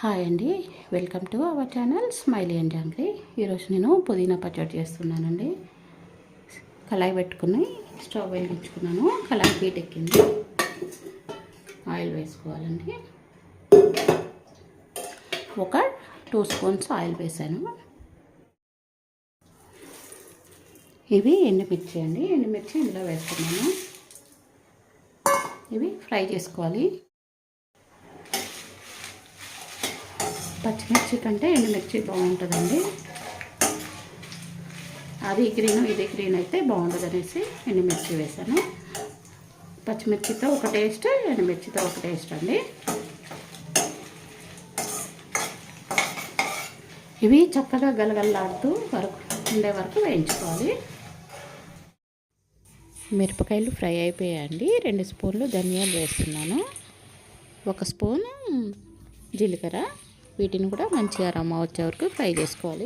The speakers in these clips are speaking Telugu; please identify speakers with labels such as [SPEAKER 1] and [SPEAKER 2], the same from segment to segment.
[SPEAKER 1] హాయ్ అండి, welcome to our channel smiley and jangri. ఈరోజు నేను పుదీనా పచ్చడి చేస్తున్నానండి. కళాయి పెట్టుకుని స్టవ్ వెలిగించుకున్నాను. కళాయి హీట్ ఎక్కింది. ఆయిల్ వేసుకోవాలండి. ఒక 2 స్పూన్స్ ఆయిల్ వేసాను. ఇవి ఎండుమిర్చి అండి. ఎండుమిర్చి ఇందులో వేస్తున్నాను. ఇవి ఫ్రై చేసుకోవాలి. పచ్చిమిర్చి కంటే ఎండుమిర్చి బాగుంటుందండి. అది గ్రీన్ ఇది గ్రీన్ అయితే బాగుంటుంది అనేసి ఎండుమిర్చి వేసాను. పచ్చిమిర్చితో ఒక టేస్ట్, ఎండుమిర్చితో ఒక టేస్ట్ అండి. ఇవి చక్కగా గలగలలాడుతూ ఉండే వరకు వేయించుకోవాలి. మిరపకాయలు ఫ్రై అయిపోయాయండి. 2 స్పూన్లు ధనియాలు వేస్తున్నాను. 1 స్పూను జీలకర్ర. వీటిని కూడా మంచిగా రమ్మ వచ్చే వరకు ఫ్రై చేసుకోవాలి.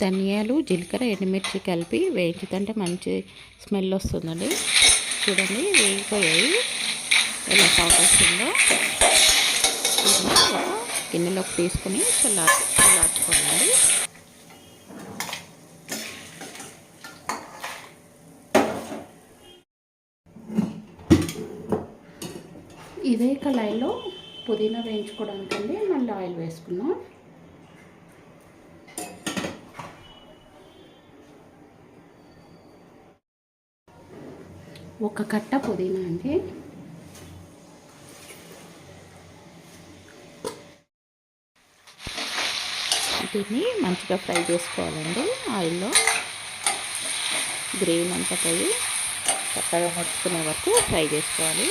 [SPEAKER 1] ధనియాలు, జీలకర్ర, ఎండుమిర్చి కలిపి వేయించుతుంటే మంచి స్మెల్ వస్తుందండి. చూడండి వేగిపోయాయి, ఎలా సౌండ్ వస్తుందో. వీటిని ఒక గిన్నెలోకి తీసుకుని చల్లార్చుకోవాలండి. ఇదే కళాయిలో పుదీనా వేయించుకోవడానికండి మళ్ళీ ఆయిల్ వేసుకున్నాం. ఒక కట్ట పుదీనా అండి. దీన్ని మంచిగా ఫ్రై చేసుకోవాలండి ఆయిల్లో. గ్రేవీ అంతా పోయి చక్కగా మర్చుకునే వరకు ఫ్రై చేసుకోవాలి.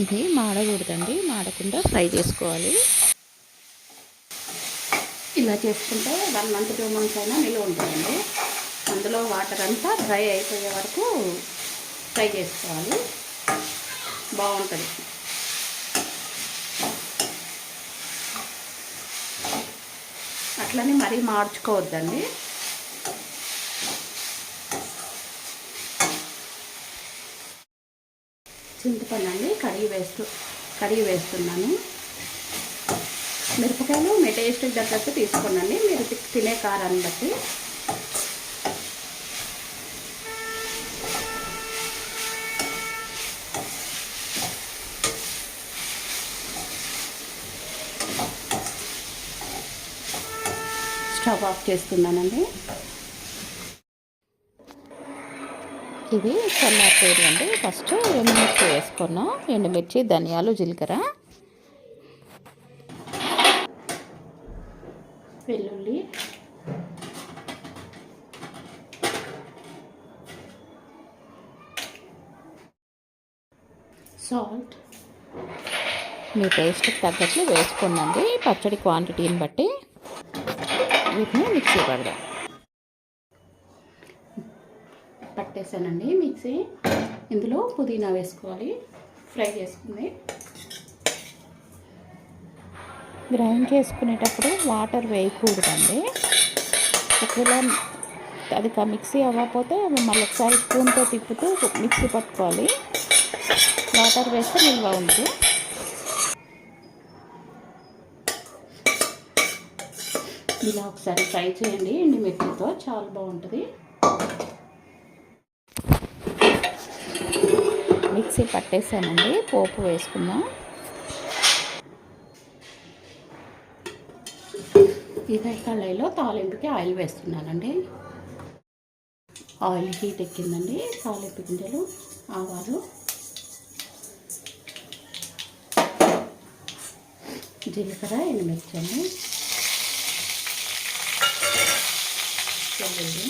[SPEAKER 1] ఇది మాడకూడదండి, మాడకుండా ఫ్రై చేసుకోవాలి. ఇలా చేసుకుంటే 1 మంత్ 2 మంత్స్ అయినా నిల్వ ఉంటుందండి. అందులో వాటర్ అంతా డ్రై అయిపోయే వరకు ఫ్రై చేసుకోవాలి. బాగుంటుంది. అట్లనే మరీ మార్చుకోవద్దండి. చింతపండు అండి కడిగి వేస్తున్నాను. మిరపకాయలు మీ టేస్ట్కి తగ్గట్టు తీసుకోండి, మీరు తినే కారాన్ని బట్టి. స్టవ్ ఆఫ్ చేస్తున్నానండి. ఇది చల్లారిపోయిందండి. ఫస్ట్ ఎండుమిర్చి వేసుకున్నాం. ఎండుమిర్చి, ధనియాలు, జీలకర్ర, వెల్లుల్లి, సాల్ట్ మీ టేస్ట్కి తగ్గట్లు వేసుకోండి. పచ్చడి క్వాంటిటీని బట్టి వీటిని మిక్సీ పడదాం. పట్టేసానండి మిక్సీ. ఇందులో పుదీనా వేసుకోవాలి, ఫ్రై చేసుకుంది. గ్రైండ్ చేసుకునేటప్పుడు వాటర్ వేయకూడదండి. ఒకవేళ అది మిక్సీ అవ్వకపోతే మళ్ళీ ఒకసారి స్పూన్తో తిప్పుతూ మిక్సీ పట్టుకోవాలి. వాటర్ వేస్తే నిల్వ ఉంది. ఇలా ఒకసారి ట్రై చేయండి. ఎండుమిర్చితో చాలా బాగుంటుంది. మిక్సీ పట్టేసానండి. పోపు వేసుకుందాం. ఇదే కళాయిలో తాలింపుకి ఆయిల్ వేస్తున్నానండి. ఆయిల్ హీట్ ఎక్కిందండి. తాలింపు గింజలు, ఆవాలు, జీలకర్ర, ఎండుమిర్చి అండి, వెల్లుల్లి,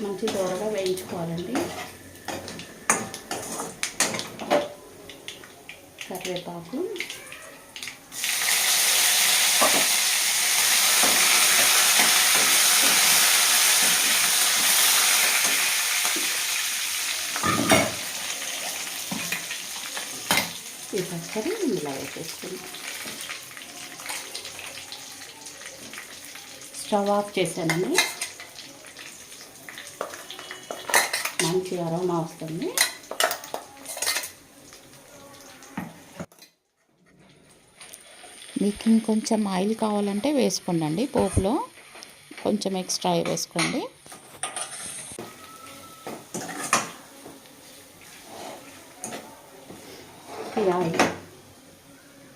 [SPEAKER 1] మంచి దూరగా వేయించుకోవాలండి. కరివేపాకు, ఈ పచ్చడి ఇందులో వేసేసుకుందాం. స్టవ్ ఆఫ్ చేశానండి. మంచి అరోమా వస్తుంది. మీకు ఇంకొంచెం ఆయిల్ కావాలంటే వేసుకోండి. పోపులో కొంచెం ఎక్స్ట్రా వేసుకోండి.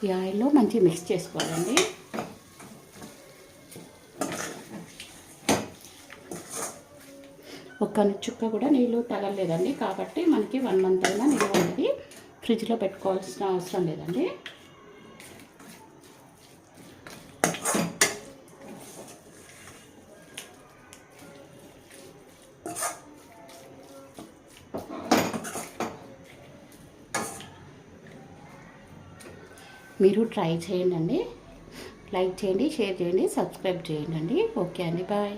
[SPEAKER 1] ఈ ఆయిల్లో మంచిగా మిక్స్ చేసుకోవాలండి. ఒక్క చుక్క కూడా నీళ్ళు తగలలేదండి. కాబట్టి మనకి 1 మంత్ అయినా నిల్వ అనేది ఫ్రిడ్జ్లో పెట్టుకోవాల్సిన అవసరం లేదండి. మీరు ట్రై చేయండి. లైక్ చేయండి, షేర్ చేయండి, సబ్స్క్రైబ్ చేయండి. ఓకే అండి, బాయ్.